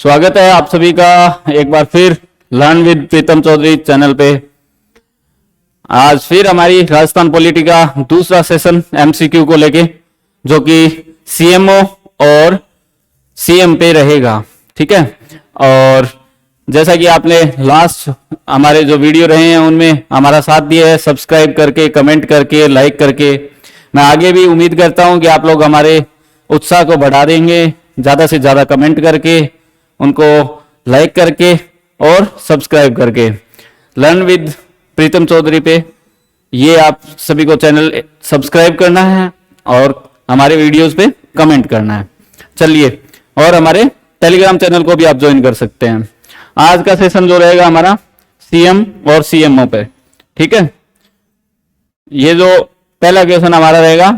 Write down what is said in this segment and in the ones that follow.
स्वागत है आप सभी का एक बार फिर learn with Pritam Chaudhary channel पे। आज फिर हमारी राजस्थान पॉलिटी का दूसरा सेशन एमसीक्यू को लेके, जो कि सीएमओ और सीएम पे रहेगा। ठीक है, और जैसा कि आपने लास्ट हमारे जो वीडियो रहे हैं उनमें हमारा साथ दिया है, सब्सक्राइब करके, कमेंट करके, लाइक करके, मैं आगे भी उम्मीद करता हूं कि आप लोग हमारे उत्साह को बढ़ा देंगे, ज्यादा से ज्यादा कमेंट करके, उनको लाइक करके और सब्सक्राइब करके। लर्न विद प्रीतम चौधरी पे ये आप सभी को चैनल सब्सक्राइब करना है और हमारे वीडियोस पे कमेंट करना है। चलिए, और हमारे टेलीग्राम चैनल को भी आप ज्वाइन कर सकते हैं। आज का सेशन जो रहेगा हमारा सीएम और सीएमओ पे। ठीक है, ये जो पहला क्वेश्चन हमारा रहेगा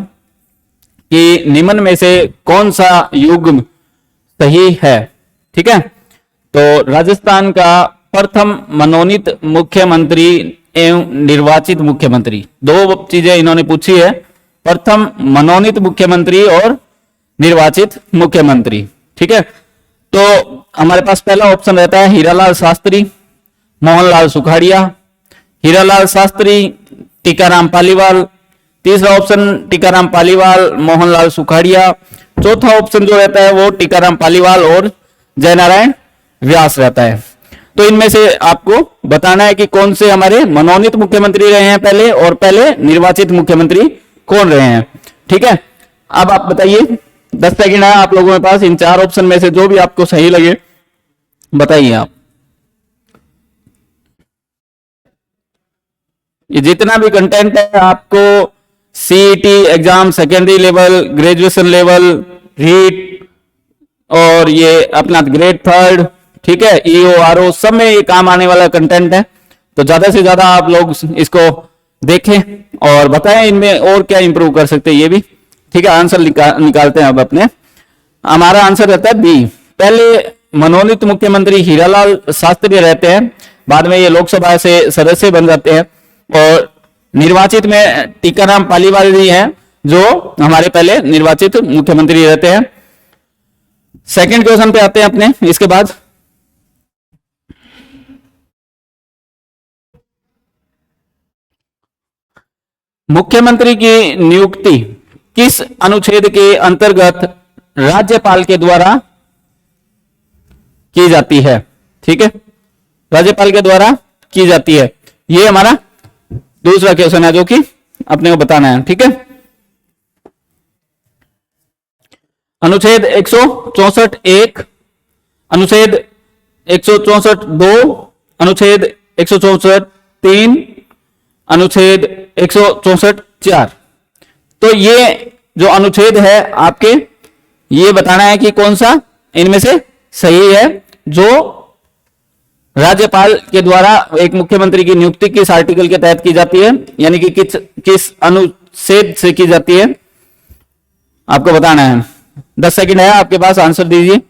कि निम्न में से कौन सा युग्म सही है। ठीक है, तो राजस्थान का प्रथम मनोनीत मुख्यमंत्री एवं निर्वाचित मुख्यमंत्री, दो चीजें इन्होंने पूछी है, प्रथम मनोनीत मुख्यमंत्री और निर्वाचित मुख्यमंत्री। ठीक है, तो हमारे पास पहला ऑप्शन रहता है हीरालाल शास्त्री, मोहनलाल सुखाड़िया, हीरालाल शास्त्री, टीकाराम पालीवाल। तीसरा ऑप्शन टीकाराम पालीवाल, मोहनलाल सुखाड़िया। चौथा ऑप्शन जो रहता है वो टीकाराम पालीवाल और जयनारायण व्यास रहता है। तो इनमें से आपको बताना है कि कौन से हमारे मनोनीत मुख्यमंत्री रहे हैं पहले, और पहले निर्वाचित मुख्यमंत्री कौन रहे हैं। ठीक है, अब आप बताइए, 10 सेकंड है आप लोगों के पास। इन चार ऑप्शन में से जो भी आपको सही लगे बताइए आप। ये जितना भी कंटेंट है आपको CET exam, secondary level, graduation level, REET और ये अपना ग्रेड 3, ठीक है, ईओ आरओ, सब में ये काम आने वाला कंटेंट है। तो ज्यादा से ज्यादा आप लोग इसको देखें और बताएं इनमें और क्या इंप्रूव कर सकते हैं ये भी। ठीक है, आंसर निकालते हैं अब अपने। हमारा आंसर रहता है बी। पहले मनोनीत मुख्यमंत्री हीरालाल शास्त्री रहते हैं, बाद में ये लोकसभा से सदस्य बन जाते हैं, और निर्वाचित में टीकाराम पालीवाल जी हैं जो हमारे पहले निर्वाचित मुख्यमंत्री रहते हैं। सेकंड क्वेश्चन पे आते हैं अपने। इसके बाद मुख्यमंत्री की नियुक्ति किस अनुच्छेद के अंतर्गत राज्यपाल के द्वारा की जाती है। ठीक है, राज्यपाल के द्वारा की जाती है। ये हमारा दूसरा क्वेश्चन है जो कि अपने को बताना है। ठीक है, अनुच्छेद 164(1), अनुच्छेद 164(2), अनुच्छेद 164(3), अनुच्छेद 164(4). तो ये जो अनुच्छेद है आपके, ये बताना है कि कौन सा इनमें से सही है, जो राज्यपाल के द्वारा एक मुख्यमंत्री की नियुक्ति किस आर्टिकल के तहत की जाती है, यानी कि किस अनुच्छेद से की जाती है, आपको बताना है। 10 सेकंड है आपके पास, आंसर दीजिए।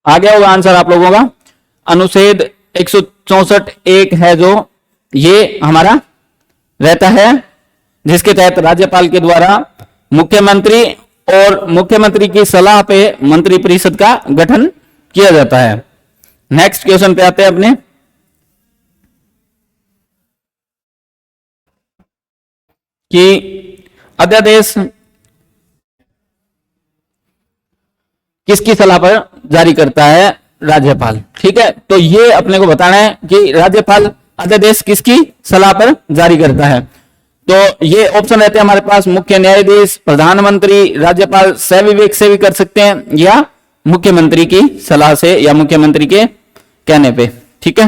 आ गया होगा आंसर आप लोगों का। अनुच्छेद 164(1) है जो, ये हमारा रहता है जिसके तहत राज्यपाल के द्वारा मुख्यमंत्री और मुख्यमंत्री की सलाह पे मंत्रिपरिषद का गठन किया जाता है। नेक्स्ट क्वेश्चन पे आते हैं अपने। कि अध्यादेश किसकी सलाह पर जारी करता है राज्यपाल। ठीक है, तो ये अपने को बताना है कि राज्यपाल अध्यादेश किसकी सलाह पर जारी करता है। तो ये ऑप्शन रहते हैं हमारे पास, मुख्य न्यायाधीश, प्रधानमंत्री, राज्यपाल सहविवेक से भी कर सकते हैं, या मुख्यमंत्री की सलाह से या मुख्यमंत्री के कहने पे। ठीक है,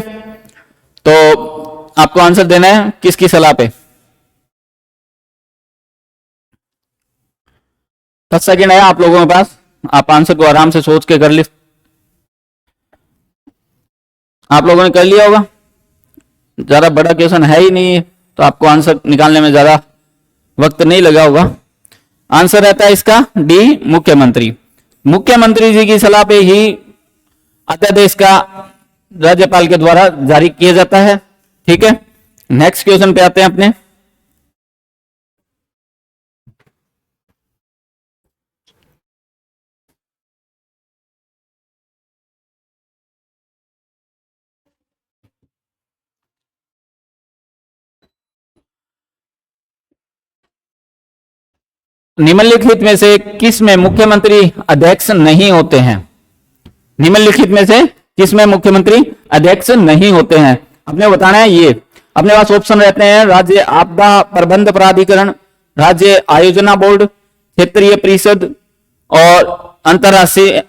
तो आपको आंसर देना है किसकी सलाह पे। 10 सेकेंड है आप लोगों के पास, आप आंसर को आराम से सोच के कर ली। आप लोगों ने कर लिया होगा, ज्यादा बड़ा क्वेश्चन है ही नहीं, तो आपको आंसर निकालने में ज्यादा वक्त नहीं लगा होगा। आंसर रहता है इसका डी, मुख्यमंत्री। मुख्यमंत्री जी की सलाह पे ही अध्यादेश का राज्यपाल के द्वारा जारी किया जाता है। ठीक है, नेक्स्ट क्वेश्चन पे आते हैं अपने। निम्नलिखित में से किस में मुख्यमंत्री अध्यक्ष नहीं होते हैं? निम्नलिखित में से किस में मुख्यमंत्री अध्यक्ष नहीं होते हैं? अपने बताना है ये। अपने पास ऑप्शन रहते हैं राज्य आपदा प्रबंध प्राधिकरण, राज्य आयोजना बोर्ड, क्षेत्रीय परिषद और अंतरराष्ट्रीय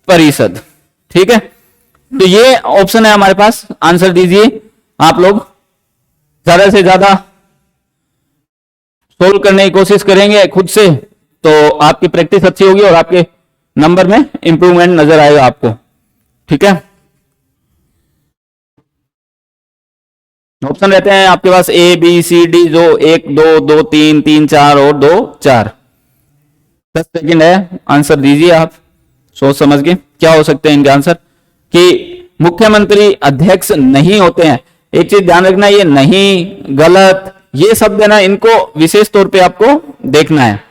परिषद। ठीक है, तो ये ऑप्शन है हमारे पास। आंसर दीजिए आप लोग, ज्यादा से ज्यादा सोल्व करने की कोशिश करेंगे खुद से तो आपकी प्रैक्टिस अच्छी होगी और आपके नंबर में इंप्रूवमेंट नजर आएगा आपको। ठीक है, ऑप्शन रहते हैं आपके पास ए बी सी डी, जो 1 2 2 3 3 4 और 2 4। 10 सेकंड है, आंसर दीजिए आप सोच समझ के। क्या हो सकते हैं इनके आंसर? कि मुख्यमंत्री अध्यक्ष नहीं होते हैं। एक चीज ध्यान रखना, ये नहीं, गलत, ये शब्द है ना, इनको विशेष तौर पे आपको देखना है।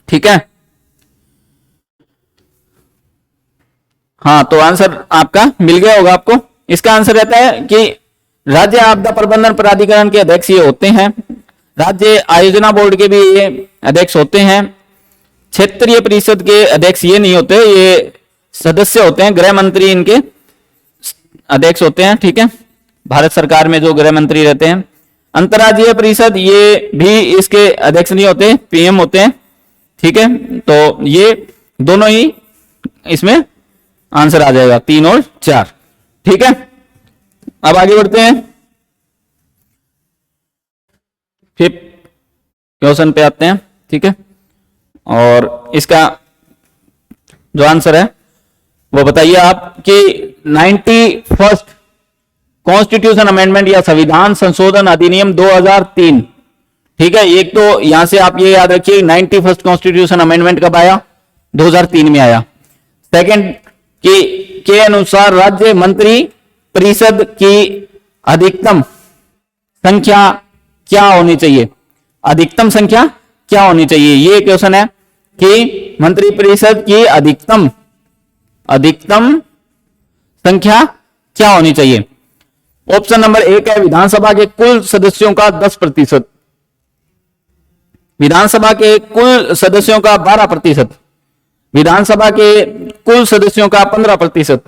ठीक है, हाँ, तो आंसर आपका मिल गया होगा आपको। इसका आंसर रहता है कि राज्य आपदा प्रबंधन प्राधिकरण के अध्यक्ष ये होते हैं, राज्य आयोजना बोर्ड के भी ये अध्यक्ष होते हैं, क्षेत्रीय परिषद के अध्यक्ष ये नहीं होते, ये सदस्य होते हैं, गृह मंत्री इनके अध्यक्ष होते हैं। ठीक है, भारत सरकार में जो गृह मंत्री रहते हैं। अंतर्राज्यीय परिषद ये भी इसके अध्यक्ष नहीं होते, पीएम होते हैं। ठीक है, तो ये दोनों ही इसमें आंसर आ जाएगा, 3 और 4। ठीक है, अब आगे बढ़ते हैं, फिर क्वेश्चन पे आते हैं। ठीक है, और इसका जो आंसर है वो बताइए आप कि 91st कॉन्स्टिट्यूशन अमेंडमेंट या संविधान संशोधन अधिनियम 2003। ठीक है, एक तो यहां से आप ये याद रखिए 91st कॉन्स्टिट्यूशन अमेंडमेंट कब आया? 2003 में आया। सेकंड के अनुसार राज्य मंत्री परिषद की अधिकतम संख्या क्या होनी चाहिए? अधिकतम संख्या क्या होनी चाहिए, ये क्वेश्चन है कि मंत्री परिषद की अधिकतम संख्या क्या होनी चाहिए? ऑप्शन नंबर 1 है विधानसभा के कुल सदस्यों का 10%, विधानसभा के कुल सदस्यों का 12%, विधानसभा के कुल सदस्यों का 15%,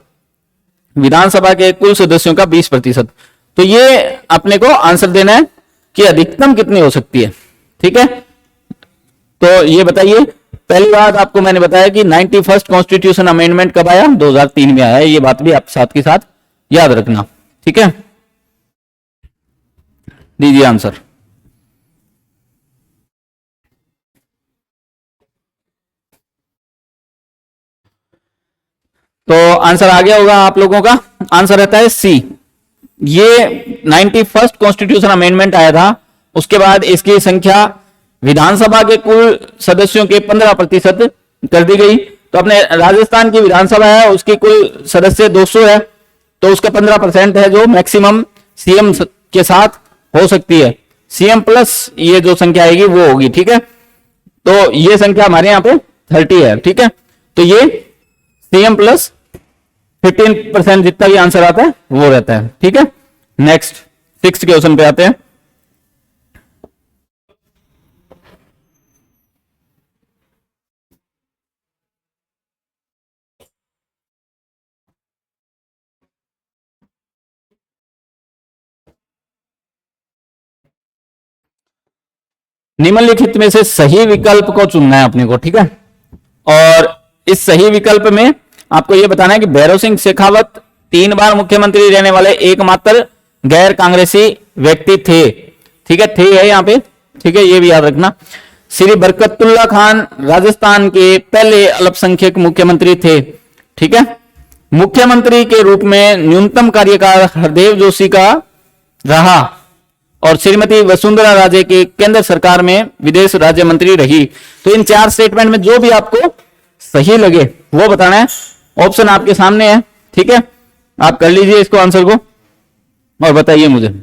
विधानसभा के कुल सदस्यों का 20%। तो ये अपने को आंसर देना है कि अधिकतम कितनी हो सकती है। ठीक है, तो ये बताइए। पहली बात आपको मैंने बताया कि 91st कॉन्स्टिट्यूशन अमेंडमेंट कब आया? 2003 में आया। ये बात भी आप साथ के साथ याद रखना। ठीक है, दीजिए आंसर। तो आंसर आ गया होगा आप लोगों का। आंसर रहता है सी। ये 91st कॉन्स्टिट्यूशन अमेंडमेंट आया था, उसके बाद इसकी संख्या विधानसभा के कुल सदस्यों के 15% कर दी गई। तो अपने राजस्थान की विधानसभा है, उसकी कुल सदस्य 200 है, तो उसका 15% है जो मैक्सिमम सीएम के साथ हो सकती है। सीएम प्लस ये जो संख्या आएगी वो होगी। ठीक है, तो ये संख्या हमारे यहाँ पे 30 है। ठीक है, तो ये सीएम प्लस 15% जितना भी आंसर आता है वो रहता है। ठीक है, नेक्स्ट 6th क्वेश्चन पे आते हैं। निम्नलिखित में से सही विकल्प को चुनना है अपने को। ठीक है, और इस सही विकल्प में आपको यह बताना है कि भैरव सिंह शेखावत 3 बार मुख्यमंत्री रहने वाले एकमात्र गैर कांग्रेसी व्यक्ति थे। ठीक है, थे है यहां पे। ठीक है, ये भी याद रखना। श्री बरकतुल्ला खान राजस्थान के पहले अल्पसंख्यक मुख्यमंत्री थे। ठीक है, मुख्यमंत्री के रूप में न्यूनतम कार्यकाल हरदेव जोशी का रहा और श्रीमती वसुंधरा राजे की केंद्र सरकार में विदेश राज्य मंत्री रही। तो इन 4 स्टेटमेंट में जो भी आपको सही लगे वो बताना है। ऑप्शन आपके सामने है। ठीक है, आप कर लीजिए इसको आंसर को और बताइए मुझे।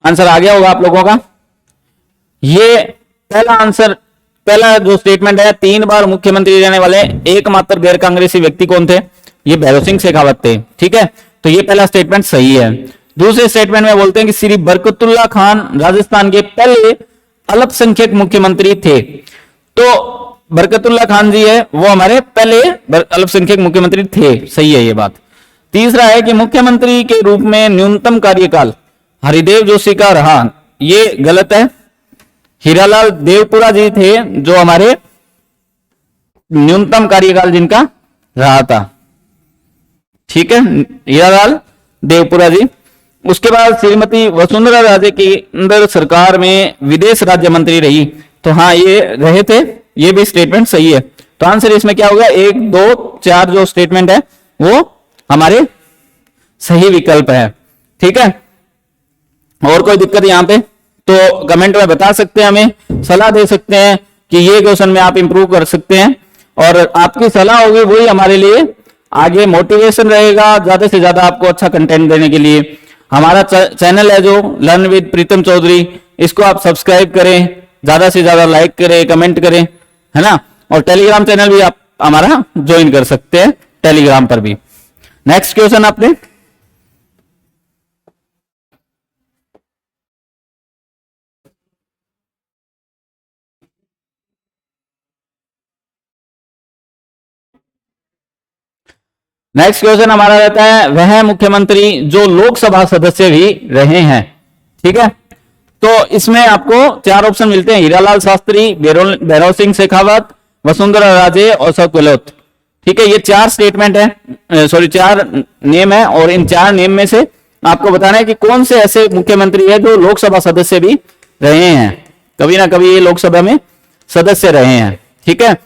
आंसर आ गया होगा आप लोगों का। ये पहला आंसर, पहला जो स्टेटमेंट है, 3 बार मुख्यमंत्री रहने वाले एकमात्र गैर कांग्रेसी व्यक्ति कौन थे? ये भैरव सिंह शेखावत थे। ठीक है, तो ये पहला स्टेटमेंट सही है। दूसरे स्टेटमेंट में बोलते हैं कि श्री बरकतुल्ला खान राजस्थान के पहले अल्पसंख्यक मुख्यमंत्री थे। तो बरकतुल्ला खान जी है वो हमारे पहले अल्पसंख्यक मुख्यमंत्री थे, सही है ये बात। तीसरा है कि मुख्यमंत्री के रूप में न्यूनतम कार्यकाल हरिदेव जोशी का रहा, ये गलत है। हीरालाल देवपुरा जी थे जो हमारे न्यूनतम कार्यकाल जिनका रहा था। ठीक है, हीरालाल देवपुरा जी। उसके बाद श्रीमती वसुंधरा राजे की अंदर सरकार में विदेश राज्य मंत्री रही, तो हाँ ये रहे थे, ये भी स्टेटमेंट सही है। तो आंसर इसमें क्या होगा? 1, 2, 4 जो स्टेटमेंट है वो हमारे सही विकल्प है। ठीक है, और कोई दिक्कत यहां पे तो कमेंट में बता सकते हैं, हमें सलाह दे सकते हैं कि ये क्वेश्चन में आप इंप्रूव कर सकते हैं, और आपकी सलाह होगी वही हमारे लिए आगे मोटिवेशन रहेगा ज्यादा से ज्यादा आपको अच्छा कंटेंट देने के लिए। हमारा चैनल है जो लर्न विद प्रीतम चौधरी, इसको आप सब्सक्राइब करें, ज्यादा से ज्यादा लाइक करें, कमेंट करें, है ना। और टेलीग्राम चैनल भी आप हमारा ज्वाइन कर सकते हैं टेलीग्राम पर भी। नेक्स्ट क्वेश्चन आपने नेक्स्ट क्वेश्चन हमारा रहता है वह मुख्यमंत्री जो लोकसभा सदस्य भी रहे हैं। ठीक है, तो इसमें आपको 4 ऑप्शन मिलते हैं, हीरालाल शास्त्री, भैरव सिंह शेखावत, वसुंधरा राजे और अशोक गहलोत। ठीक है, ये 4 स्टेटमेंट है, सॉरी 4 नेम है, और इन 4 नेम में से आपको बताना है कि कौन से ऐसे मुख्यमंत्री है जो लोकसभा सदस्य भी रहे हैं, कभी ना कभी ये लोकसभा में सदस्य रहे हैं। ठीक है,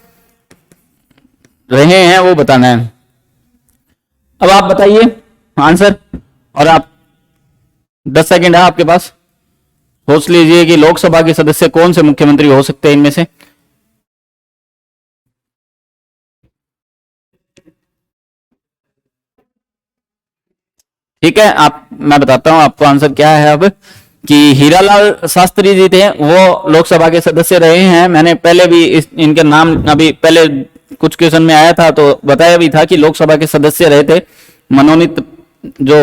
रहे हैं वो बताना है। अब आप बताइए आंसर, और आप 10 सेकंड है आपके पास, सोच लीजिए कि लोकसभा के सदस्य कौन से मुख्यमंत्री हो सकते हैं इनमें से। ठीक है, मैं बताता हूं आपको आंसर क्या है अब, कि हीरालाल शास्त्री जी थे वो लोकसभा के सदस्य रहे हैं। मैंने पहले भी इनके नाम अभी पहले कुछ क्वेश्चन में आया था तो बताया भी था कि लोकसभा के सदस्य रहे थे मनोनीत जो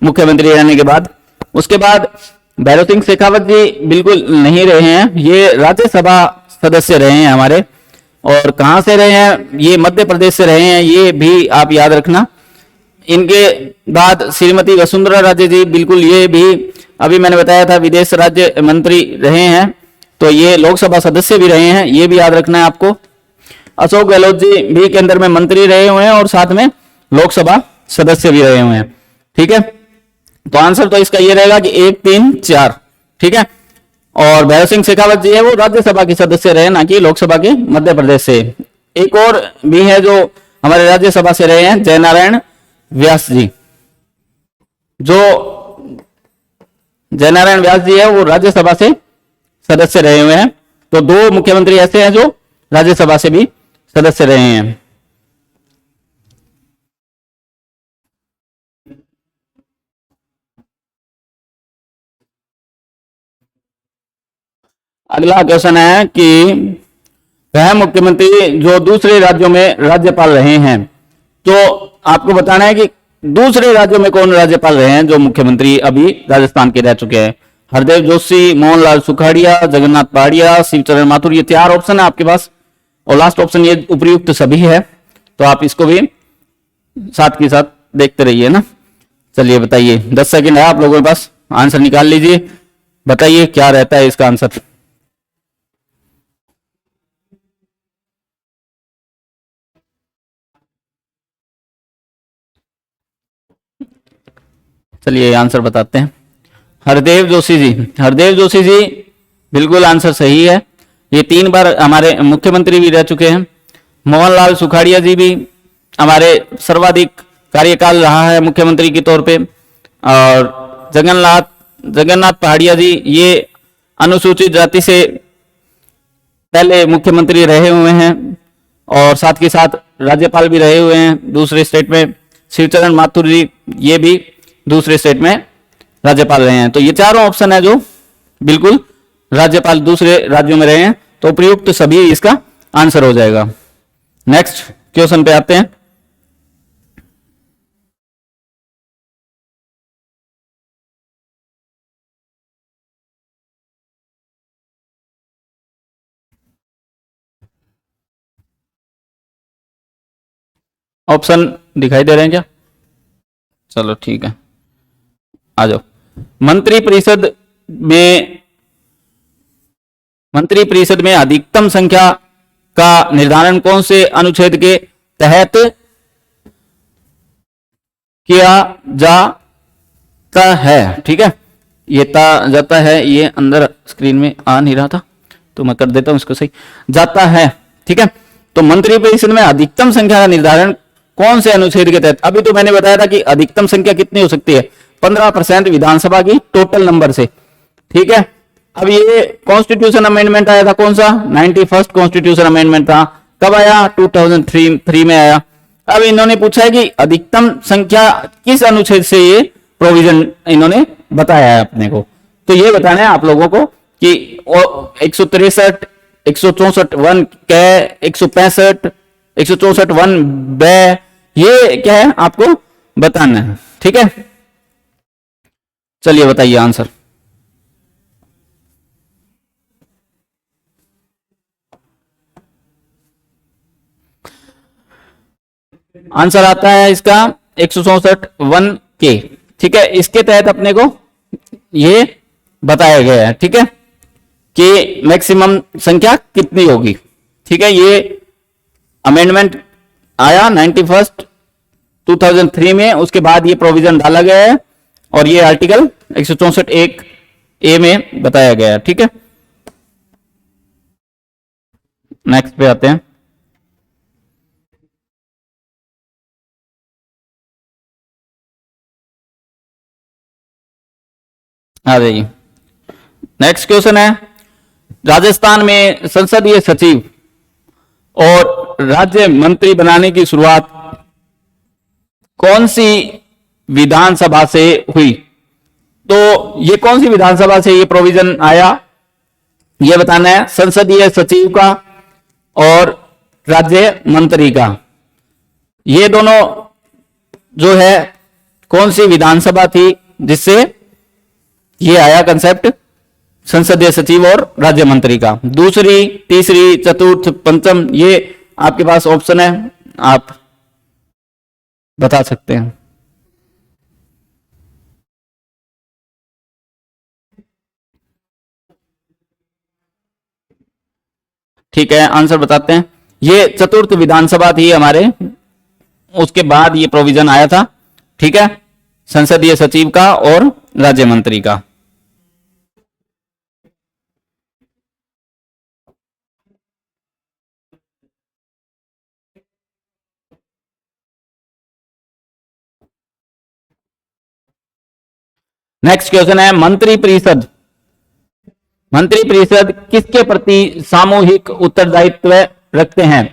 मुख्यमंत्री रहने के बाद। उसके बाद भैरव सिंह शेखावत जी बिल्कुल नहीं रहे हैं, ये राज्यसभा सदस्य रहे हैं हमारे। और कहां से रहे हैं? ये मध्य प्रदेश से रहे हैं, ये भी आप याद रखना। इनके बाद श्रीमती वसुंधरा राजे जी, बिल्कुल ये भी अभी मैंने बताया था विदेश राज्य मंत्री रहे हैं, तो ये लोकसभा सदस्य भी रहे हैं, ये भी याद रखना है आपको। अशोक गहलोत जी भी केंद्र में मंत्री रहे हुए हैं और साथ में लोकसभा सदस्य भी रहे हुए हैं। ठीक है, तो आंसर तो इसका ये रहेगा कि 1, 3, 4। ठीक है, और भैरव सिंह शेखावत जी है वो राज्यसभा के सदस्य रहे, ना कि लोकसभा के मध्य प्रदेश से। एक और भी है जो हमारे राज्यसभा से रहे हैं, जयनारायण व्यास जी। जो जयनारायण व्यास जी है वो राज्यसभा से सदस्य रहे हुए हैं। तो 2 मुख्यमंत्री ऐसे हैं जो राज्यसभा से भी सदस्य रहे हैं। अगला क्वेश्चन है कि वह मुख्यमंत्री जो दूसरे राज्यों में राज्यपाल रहे हैं, तो आपको बताना है कि दूसरे राज्यों में कौन राज्यपाल रहे हैं जो मुख्यमंत्री अभी राजस्थान के रह चुके हैं। हरदेव जोशी, मोहनलाल सुखाड़िया, जगन्नाथ पहाड़िया, शिवचरण माथुर, ये 4 ऑप्शन है आपके पास, और लास्ट ऑप्शन ये उपयुक्त सभी है, तो आप इसको भी साथ के साथ देखते रहिए ना। चलिए बताइए, 10 सेकंड है आप लोगों के पास, आंसर निकाल लीजिए, बताइए क्या रहता है इसका आंसर। चलिए आंसर बताते हैं। हरदेव जोशी जी, हरदेव जोशी जी बिल्कुल आंसर सही है, ये 3 बार हमारे मुख्यमंत्री भी रह चुके हैं। मोहनलाल सुखाड़िया जी भी हमारे सर्वाधिक कार्यकाल रहा है मुख्यमंत्री के तौर पे, और जगन्नाथ पहाड़िया जी ये अनुसूचित जाति से पहले मुख्यमंत्री रहे हुए हैं, और साथ के साथ राज्यपाल भी रहे हुए हैं दूसरे स्टेट में। शिवचरण माथुर जी ये भी दूसरे स्टेट में राज्यपाल रहे हैं। तो ये 4 ऑप्शन है जो बिल्कुल राज्यपाल दूसरे राज्यों में रहे हैं, तो उपयुक्त सभी इसका आंसर हो जाएगा। नेक्स्ट क्वेश्चन पे आते हैं। ऑप्शन दिखाई दे रहे हैं क्या? चलो ठीक है, आ जाओ। मंत्री परिषद में अधिकतम संख्या का निर्धारण कौन से अनुच्छेद के तहत किया जाता है? ठीक है, ये जाता है, ये अंदर स्क्रीन में आ नहीं रहा था तो मैं कर देता हूं इसको सही। जाता है, ठीक है। तो मंत्री परिषद में अधिकतम संख्या का निर्धारण कौन से अनुच्छेद के तहत? अभी तो मैंने बताया था कि अधिकतम संख्या कितनी हो सकती है, 15% विधानसभा की टोटल नंबर से, ठीक है। अब ये कॉन्स्टिट्यूशन अमेंडमेंट आया था, कौन सा? 91st कॉन्स्टिट्यूशन अमेंडमेंट था। कब आया? 2003 में आया। अब इन्होंने पूछा है कि अधिकतम संख्या किस अनुच्छेद से ये प्रोविजन इन्होंने बताया है अपने को, तो ये बताना है आप लोगों को कि 163, 164 वन कै, 165, 164 वन बै, ये क्या है आपको बताना है, ठीक है। चलिए बताइए आंसर। आंसर आता है इसका 164 वन के, ठीक है। इसके तहत अपने को ये बताया गया है, ठीक है, कि मैक्सिमम संख्या कितनी होगी, ठीक है। ये अमेंडमेंट आया 91st 2003 में, उसके बाद ये प्रोविजन डाला गया है और ये आर्टिकल 164(1)(a) में बताया गया है, ठीक है। नेक्स्ट पे आते हैं। आ जाइए, नेक्स्ट क्वेश्चन है, राजस्थान में संसदीय सचिव और राज्य मंत्री बनाने की शुरुआत कौन सी विधानसभा से हुई? तो ये कौन सी विधानसभा से ये प्रोविजन आया, ये बताना है। संसदीय सचिव का और राज्य मंत्री का, ये दोनों जो है कौन सी विधानसभा थी जिससे ये आया कंसेप्ट संसदीय सचिव और राज्य मंत्री का? दूसरी, तीसरी, चतुर्थ, पंचम, ये आपके पास ऑप्शन है, आप बता सकते हैं। ठीक है, आंसर बताते हैं। ये चतुर्थ विधानसभा थी हमारे, उसके बाद ये प्रोविजन आया था, ठीक है, संसदीय सचिव का और राज्य मंत्री का। नेक्स्ट क्वेश्चन है, मंत्री परिषद किसके प्रति सामूहिक उत्तरदायित्व रखते हैं?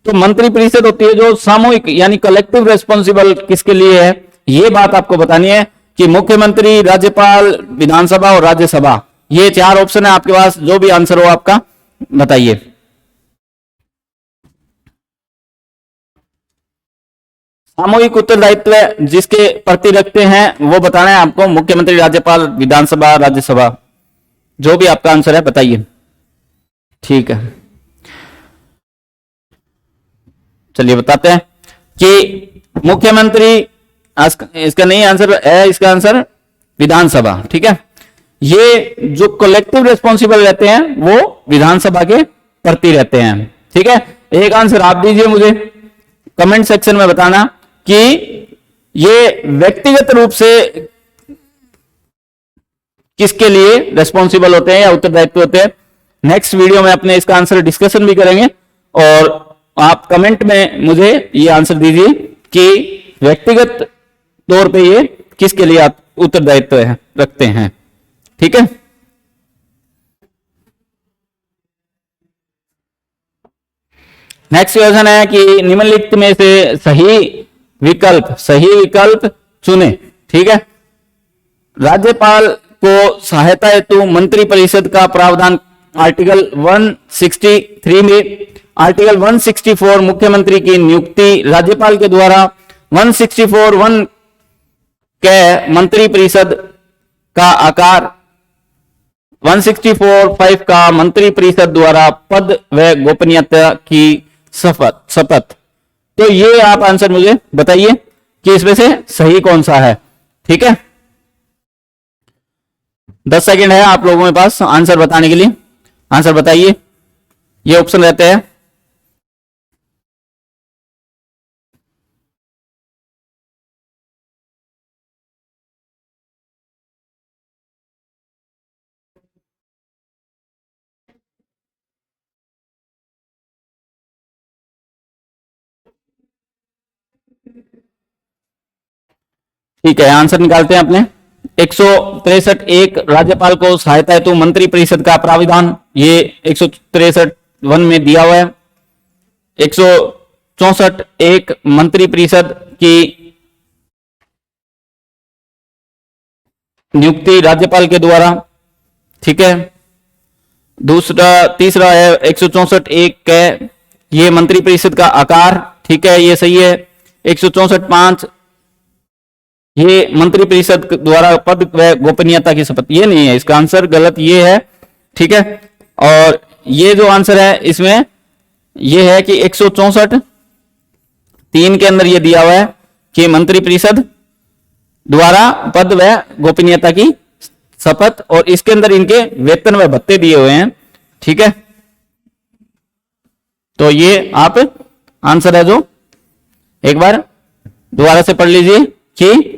तो मंत्री परिषद होती है जो सामूहिक यानी कलेक्टिव रेस्पॉन्सिबल किसके लिए है, ये बात आपको बतानी है कि मुख्यमंत्री, राज्यपाल, विधानसभा और राज्यसभा, ये चार ऑप्शन है आपके पास, जो भी आंसर हो आपका बताइए। सामूहिक उत्तरदायित्व जिसके प्रति रखते हैं वो बताना है आपको, मुख्यमंत्री, राज्यपाल, विधानसभा, राज्यसभा, जो भी आपका आंसर है बताइए। ठीक है, चलिए बताते हैं कि मुख्यमंत्री, इसका नहीं आंसर है, इसका आंसर विधानसभा, ठीक है। ये जो कलेक्टिव रिस्पॉन्सिबल रहते हैं वो विधानसभा के प्रति रहते हैं, ठीक है। एक आंसर आप दीजिए मुझे, कमेंट सेक्शन में बताना कि ये व्यक्तिगत रूप से किसके लिए रेस्पॉन्सिबल होते हैं या उत्तरदायित्व होते हैं। नेक्स्ट वीडियो में अपने इसका आंसर डिस्कशन भी करेंगे और आप कमेंट में मुझे ये आंसर दीजिए कि व्यक्तिगत तौर पे ये किसके लिए आप उत्तरदायित्व रखते हैं, ठीक है। नेक्स्ट क्वेश्चन है कि निम्नलिखित में से सही विकल्प चुने, ठीक है। राज्यपाल को सहायता हेतु मंत्री परिषद का प्रावधान आर्टिकल 163 में, आर्टिकल 164 मुख्यमंत्री की नियुक्ति राज्यपाल के द्वारा, 164(1) के मंत्री परिषद का आकार, 164(5) का मंत्री परिषद द्वारा पद व गोपनीयता की शपथ। तो ये आप आंसर मुझे बताइए कि इसमें से सही कौन सा है। ठीक है, 10 सेकंड है आप लोगों के पास आंसर बताने के लिए। आंसर बताइए, ये ऑप्शन रहते हैं। ठीक है, आंसर निकालते हैं अपने। 163(1) राज्यपाल को सहायता हेतु मंत्री परिषद का प्राविधान, ये 163(1) में दिया हुआ है। 164(1) मंत्री परिषद की नियुक्ति राज्यपाल के द्वारा। ठीक है, तीसरा है 164(1) के ये मंत्री परिषद का आकार। ठीक है, ये सही है। 164(5) ये मंत्री परिषद द्वारा पद व गोपनीयता की शपथ, ये नहीं है, इसका आंसर गलत ये है। ठीक है, और ये जो आंसर है इसमें ये है कि 164(3) के अंदर ये दिया हुआ है कि मंत्री परिषद द्वारा पद व गोपनीयता की शपथ, और इसके अंदर इनके वेतन व भत्ते दिए हुए हैं। ठीक है, तो ये आप आंसर है जो एक बार दोबारा से पढ़ लीजिए कि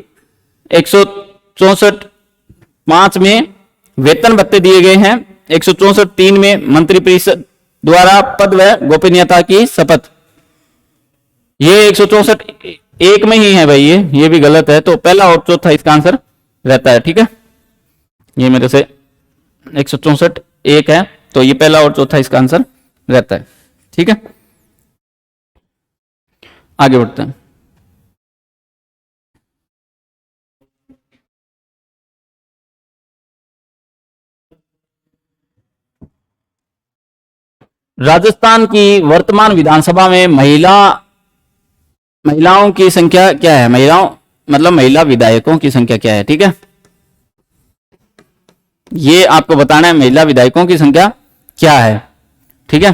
164(5) में वेतन भत्ते दिए गए हैं, 164(3) में मंत्री परिषद द्वारा पद व गोपनीयता की शपथ। ये 164(1) में ही है भाई, ये भी गलत है, तो पहला और चौथा इसका आंसर रहता है। ठीक है, ये मेरे से 164(1) है, तो ये पहला और चौथा इसका आंसर रहता है। ठीक है, आगे बढ़ते हैं। राजस्थान की वर्तमान विधानसभा में महिलाओं की संख्या क्या है? महिला विधायकों की संख्या क्या है? ठीक है, ये आपको बताना है, महिला विधायकों की संख्या क्या है। ठीक है,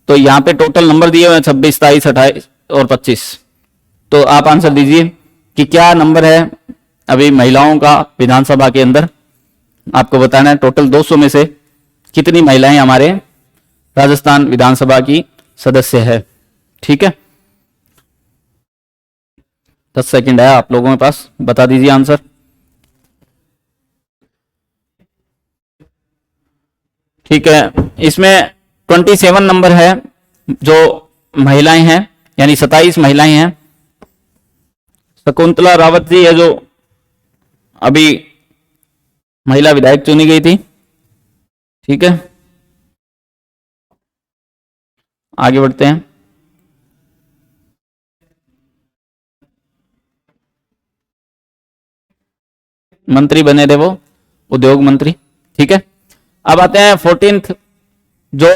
तो यहां पे टोटल नंबर दिए हुए हैं 26, 27, 28 और 25। तो आप आंसर दीजिए कि क्या नंबर है अभी महिलाओं का विधानसभा के अंदर। आपको बताना है टोटल 200 में से कितनी महिलाएं हमारे राजस्थान विधानसभा की सदस्य है। ठीक है, 10 सेकंड है आप लोगों के पास, बता दीजिए आंसर। ठीक है, इसमें 27 नंबर है जो महिलाएं हैं, यानी 27 महिलाएं हैं। शकुंतला रावत जी है जो अभी महिला विधायक चुनी गई थी। ठीक है, आगे बढ़ते हैं। मंत्री बने थे वो, उद्योग मंत्री। ठीक है, अब आते हैं 14th, जो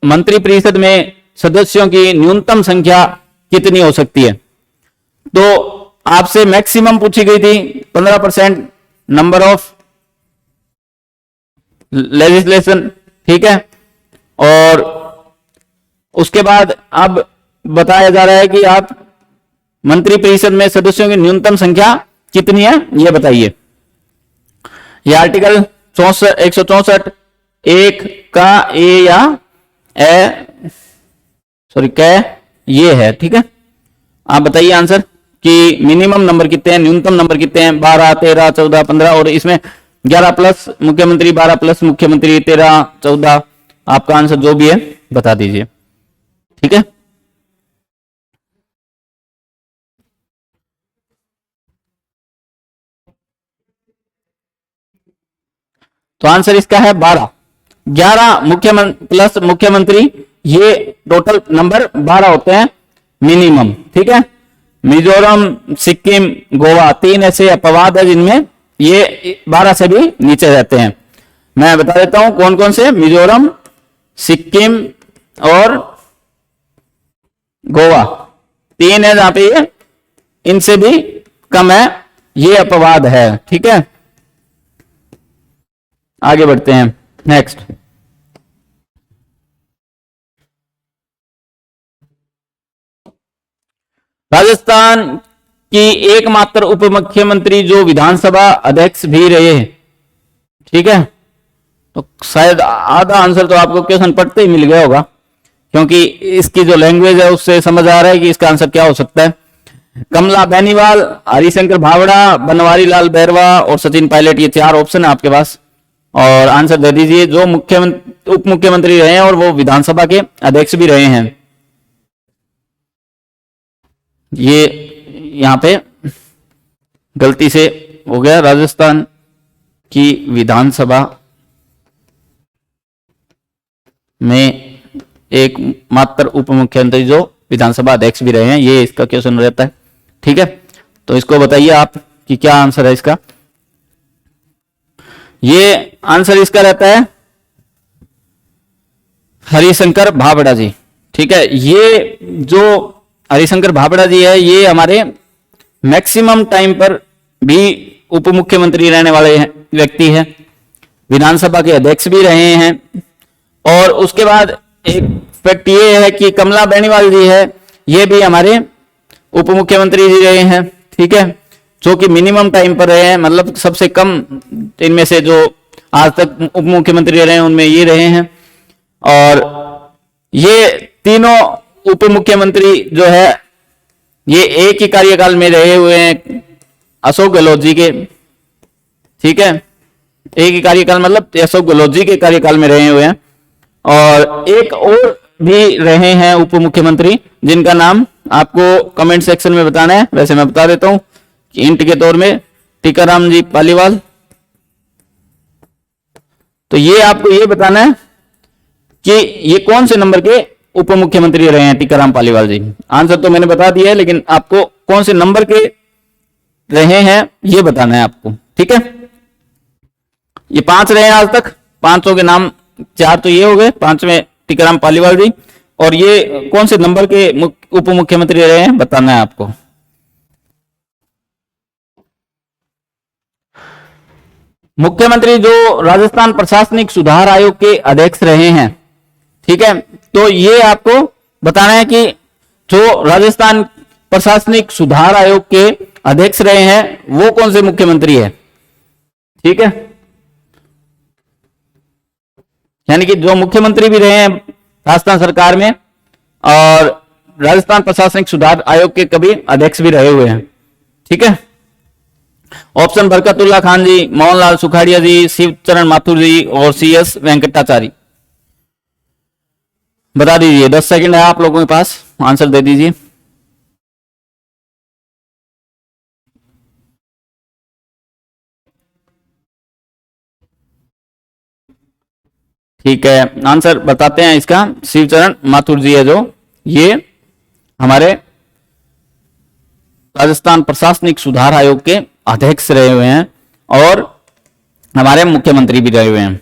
मंत्री परिषद में सदस्यों की न्यूनतम संख्या कितनी हो सकती है। तो आपसे मैक्सिमम पूछी गई थी 15% नंबर ऑफ लेजिस्लेशन। ठीक है, और उसके बाद अब बताया जा रहा है कि आप मंत्री परिषद में सदस्यों की न्यूनतम संख्या कितनी है ये बताइए। यह आर्टिकल 164(1) का ए या कै ये है। ठीक है, आप बताइए आंसर कि मिनिमम नंबर कितने हैं, न्यूनतम नंबर कितने हैं। 12, 13, 14, 15 और इसमें 11 प्लस मुख्यमंत्री, 12 प्लस मुख्यमंत्री, 13, 14। आपका आंसर जो भी है बता दीजिए। ठीक है, तो आंसर इसका है 12। 11 मुख्यमंत्री प्लस मुख्यमंत्री, ये टोटल नंबर 12 होते हैं मिनिमम। ठीक है, मिजोरम, सिक्किम, गोवा 3 ऐसे अपवाद है जिनमें ये 12 से भी नीचे रहते हैं। मैं बता देता हूं कौन कौन से, मिजोरम, सिक्किम और गोवा, 3 है जहां पे ये इनसे भी कम है, ये अपवाद है। ठीक है, आगे बढ़ते हैं। नेक्स्ट, राजस्थान की एकमात्र उप मुख्यमंत्री जो विधानसभा अध्यक्ष भी रहे। ठीक है, तो शायद आधा आंसर तो आपको क्वेश्चन पढ़ते ही मिल गया होगा, क्योंकि इसकी जो लैंग्वेज है उससे समझ आ रहा है कि इसका आंसर क्या हो सकता है। कमला बेनीवाल, हरिशंकर भावड़ा, बनवारी लाल बैरवा और सचिन पायलट, ये 4 ऑप्शन है आपके पास, और आंसर दे दीजिए। जो मुख्यमंत्री उप मुख्यमंत्री रहे हैं और वो विधानसभा के अध्यक्ष भी रहे हैं। ये यहां पे गलती से हो गया, राजस्थान की विधानसभा में एक मात्र उप मुख्यमंत्री जो विधानसभा अध्यक्ष भी रहे हैं, ये इसका क्वेश्चन रहता है। ठीक है, तो इसको बताइए आप कि क्या आंसर है इसका। ये आंसर इसका रहता है हरिशंकर भावड़ा जी। ठीक है, ये जो हरिशंकर भावड़ा जी है, ये हमारे मैक्सिमम टाइम पर भी उप मुख्यमंत्री रहने वाले व्यक्ति हैं, विधानसभा के अध्यक्ष भी रहे हैं। और उसके बाद एक फैक्ट ये है कि कमला बेनीवाल जी है, ये भी हमारे उप मुख्यमंत्री जी रहे हैं। ठीक है, जो कि मिनिमम टाइम पर रहे हैं, मतलब सबसे कम इनमें से जो आज तक उप मुख्यमंत्री रहे हैं उनमें ये रहे हैं। और ये तीनों उप मुख्यमंत्री जो है ये एक ही कार्यकाल में रहे हुए हैं, अशोक गहलोत जी के। ठीक है, एक ही कार्यकाल मतलब अशोक गहलोत जी के कार्यकाल में रहे हुए हैं। और एक और भी रहे हैं उप मुख्यमंत्री, जिनका नाम आपको कमेंट सेक्शन में बताना है। वैसे मैं बता देता हूं कि इंट के तौर में टीकाराम जी पालीवाल। तो ये आपको ये बताना है कि ये कौन से नंबर के उप मुख्यमंत्री रहे हैं टीकाराम पालीवाल जी। आंसर तो मैंने बता दिया है, लेकिन आपको कौन से नंबर के रहे हैं ये बताना है आपको। ठीक है, ये 5 रहे हैं आज तक, 5 के नाम 4 तो ये हो गए, 5वें टीकाराम पालीवाल जी, और ये कौन से नंबर के उप मुख्यमंत्री रहे हैं बताना है आपको। मुख्यमंत्री जो राजस्थान प्रशासनिक सुधार आयोग के अध्यक्ष रहे हैं। ठीक है, तो ये आपको बताना है कि जो राजस्थान प्रशासनिक सुधार आयोग के अध्यक्ष रहे हैं वो कौन से मुख्यमंत्री है। ठीक है, यानी कि जो मुख्यमंत्री भी रहे हैं राजस्थान सरकार में और राजस्थान प्रशासनिक सुधार आयोग के कभी अध्यक्ष भी रहे हुए हैं। ठीक है, ऑप्शन बरकतुल्ला खान जी, मोहनलाल सुखाड़िया जी, शिवचरण माथुर जी और CS वेंकटाचारी। बता दीजिए, 10 सेकंड है आप लोगों के पास, आंसर दे दीजिए। ठीक है, आंसर बताते हैं इसका, शिवचरण माथुर जी है जो ये हमारे राजस्थान प्रशासनिक सुधार आयोग के अध्यक्ष रहे हुए हैं और हमारे मुख्यमंत्री भी रहे हुए हैं।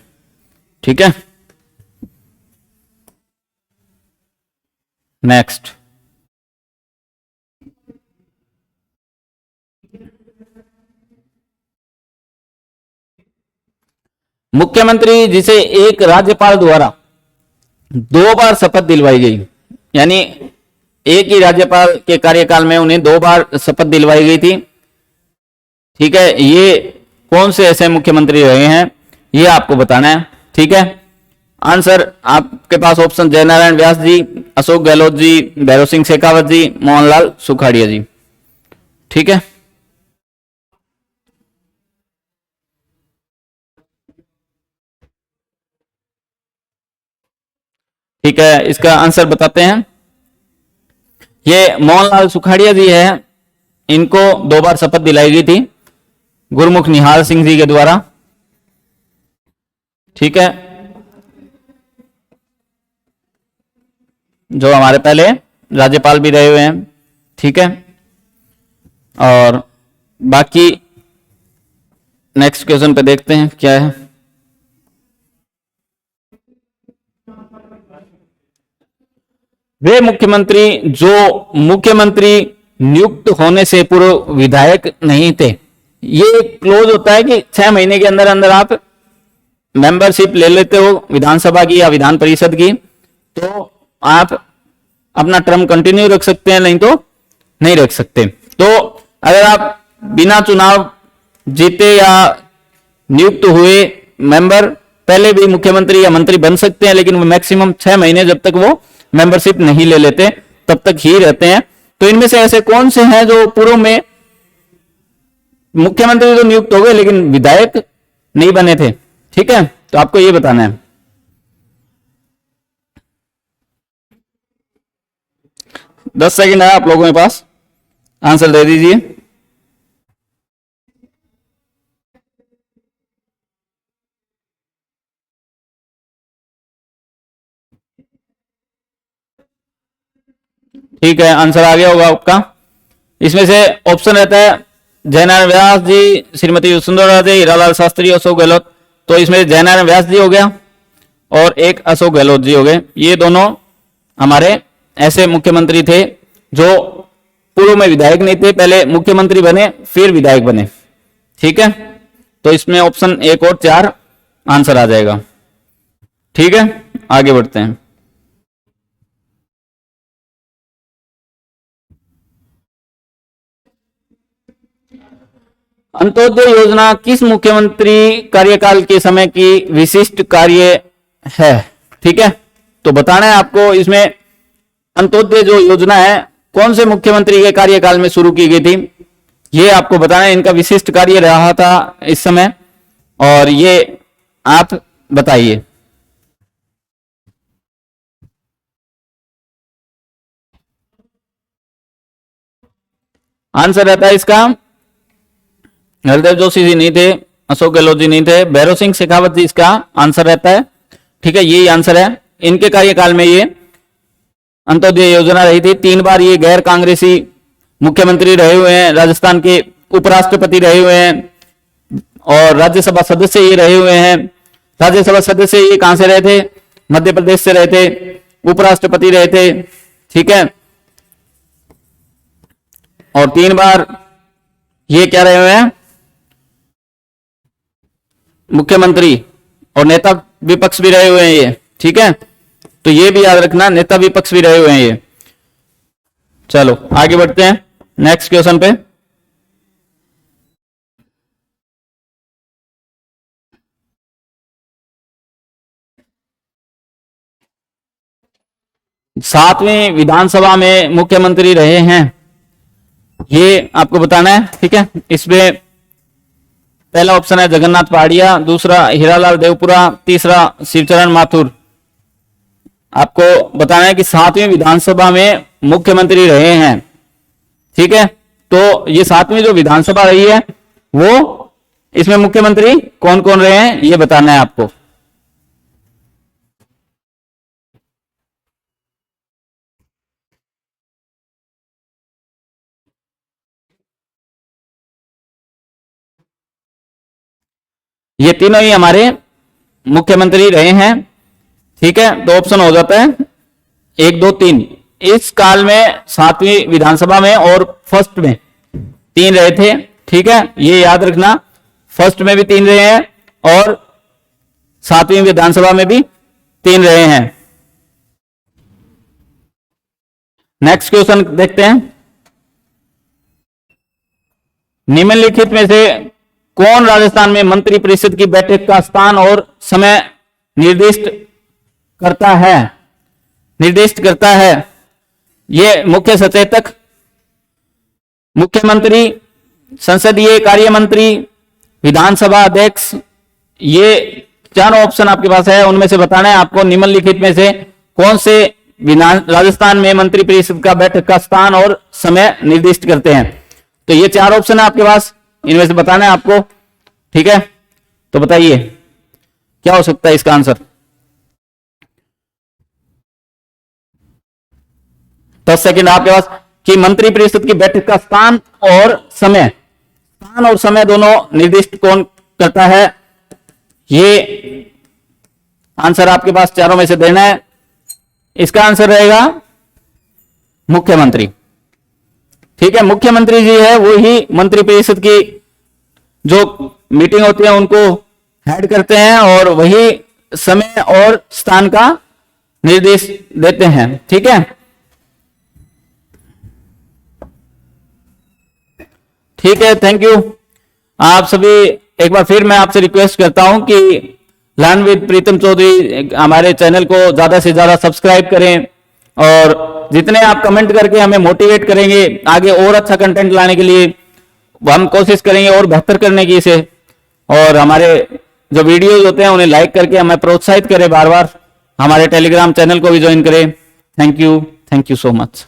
ठीक है, नेक्स्ट, मुख्यमंत्री जिसे एक राज्यपाल द्वारा 2 बार शपथ दिलवाई गई, यानी एक ही राज्यपाल के कार्यकाल में उन्हें 2 बार शपथ दिलवाई गई थी। ठीक है, ये कौन से ऐसे मुख्यमंत्री रहे हैं ये आपको बताना है। ठीक है, आंसर आपके पास ऑप्शन जयनारायण व्यास जी, अशोक गहलोत जी, भैरव सिंह शेखावत जी, मोहनलाल सुखाड़िया जी। ठीक है, ठीक है, इसका आंसर बताते हैं। ये मोहनलाल सुखाड़िया जी है, इनको 2 बार शपथ दिलाई गई थी गुरमुख निहाल सिंह जी के द्वारा। ठीक है, जो हमारे पहले राज्यपाल भी रहे हुए हैं। ठीक है, और बाकी नेक्स्ट क्वेश्चन पे देखते हैं क्या है। वे मुख्यमंत्री जो मुख्यमंत्री नियुक्त होने से पूर्व विधायक नहीं थे। ये क्लोज होता है कि 6 महीने के अंदर अंदर आप मेंबरशिप ले लेते हो विधानसभा की या विधान परिषद की, तो आप अपना टर्म कंटिन्यू रख सकते हैं, नहीं तो नहीं रख सकते। तो अगर आप बिना चुनाव जीते या नियुक्त हुए मेंबर पहले भी मुख्यमंत्री या मंत्री बन सकते हैं, लेकिन वो मैक्सिमम 6 महीने जब तक वो मेंबरशिप नहीं ले लेते तब तक ही रहते हैं। तो इनमें से ऐसे कौन से हैं जो पूर्व में मुख्यमंत्री तो नियुक्त हो गए लेकिन विधायक नहीं बने थे? ठीक है, तो आपको ये बताना है। दस सेकंड है आप लोगों के पास, आंसर दे दीजिए। ठीक है, आंसर आ गया होगा आपका। इसमें से ऑप्शन रहता है जयनारायण व्यास जी, श्रीमती वसुंधरा राजे, हीरालाल शास्त्री, अशोक गहलोत। तो इसमें जयनारायण व्यास जी हो गया और एक अशोक गहलोत जी हो गए। ये दोनों हमारे ऐसे मुख्यमंत्री थे जो पूर्व में विधायक नहीं थे, पहले मुख्यमंत्री बने फिर विधायक बने। ठीक है, तो इसमें ऑप्शन 1 और 4 आंसर आ जाएगा। ठीक है, आगे बढ़ते हैं। अंत्योदय योजना किस मुख्यमंत्री कार्यकाल के समय की विशिष्ट कार्य है? ठीक है, तो बताना है आपको। इसमें अंत्योदय जो योजना है कौन से मुख्यमंत्री के कार्यकाल में शुरू की गई थी, ये आपको बताना है। इनका विशिष्ट कार्य रहा था इस समय, और ये आप बताइए। आंसर रहता है इसका हरदेव जोशी जी नहीं थे, अशोक गहलोत जी नहीं थे, भैरव सिंह शेखावत जी इसका आंसर रहता है। ठीक है, यही आंसर है। इनके कार्यकाल में ये अंत्योदय योजना रही थी। 3 बार ये गैर कांग्रेसी मुख्यमंत्री रहे हुए हैं, राजस्थान के उपराष्ट्रपति रहे हुए हैं और राज्यसभा सदस्य ये रहे हुए हैं। राज्यसभा सदस्य ये कहां से रहे थे? मध्य प्रदेश से रहे थे। उपराष्ट्रपति रहे थे। ठीक है, और 3 बार ये क्या रहे हुए हैं? मुख्यमंत्री और नेता विपक्ष भी रहे हुए हैं ये। ठीक है, तो ये भी याद रखना, नेता विपक्ष भी रहे हुए हैं ये। चलो आगे बढ़ते हैं नेक्स्ट क्वेश्चन पे। सातवीं विधानसभा में मुख्यमंत्री रहे हैं, ये आपको बताना है। ठीक है, इसमें पहला ऑप्शन है जगन्नाथ पहाड़िया, दूसरा हीरालाल देवपुरा, तीसरा शिवचरण माथुर। आपको बताना है कि 7वीं विधानसभा में मुख्यमंत्री रहे हैं। ठीक है, तो ये 7वीं जो विधानसभा रही है वो इसमें मुख्यमंत्री कौन कौन रहे हैं ये बताना है आपको। ये तीनों ही हमारे मुख्यमंत्री रहे हैं। ठीक है, तो ऑप्शन हो जाता है 1, 2, 3। इस काल में 7वीं विधानसभा में और फर्स्ट में 3 रहे थे। ठीक है, ये याद रखना, फर्स्ट में भी 3 रहे हैं और 7वीं विधानसभा में भी 3 रहे हैं। नेक्स्ट क्वेश्चन देखते हैं। निम्नलिखित में से कौन राजस्थान में मंत्री परिषद की बैठक का स्थान और समय निर्दिष्ट करता है? ये मुख्य सचेतक, मुख्यमंत्री, संसदीय कार्य मंत्री, विधानसभा अध्यक्ष। ये 4 ऑप्शन आपके पास है, उनमें से बताना है आपको निम्नलिखित में से कौन से राजस्थान में मंत्री परिषद का बैठक का स्थान और समय निर्दिष्ट करते हैं। तो ये 4 ऑप्शन है आपके पास, इनमें से बताना है आपको। ठीक है, तो बताइए क्या हो सकता है इसका आंसर। 10 सेकंड आपके पास कि मंत्री परिषद की बैठक का स्थान और समय दोनों निर्दिष्ट कौन करता है? ये आंसर आपके पास चारों में से देना है। इसका आंसर रहेगा मुख्यमंत्री। ठीक है, मुख्यमंत्री जी है वो ही मंत्रिपरिषद की जो मीटिंग होती है उनको हेड करते हैं और वही समय और स्थान का निर्देश देते हैं। ठीक है, ठीक है, थैंक यू। आप सभी, एक बार फिर मैं आपसे रिक्वेस्ट करता हूं कि लर्न विद प्रीतम चौधरी हमारे चैनल को ज्यादा से ज्यादा सब्सक्राइब करें और जितने आप कमेंट करके हमें मोटिवेट करेंगे आगे और अच्छा कंटेंट लाने के लिए, हम कोशिश करेंगे और बेहतर करने की इसे। और हमारे जो वीडियोज होते हैं उन्हें लाइक करके हमें प्रोत्साहित करें, बार बार हमारे टेलीग्राम चैनल को भी ज्वाइन करें। Thank you so much.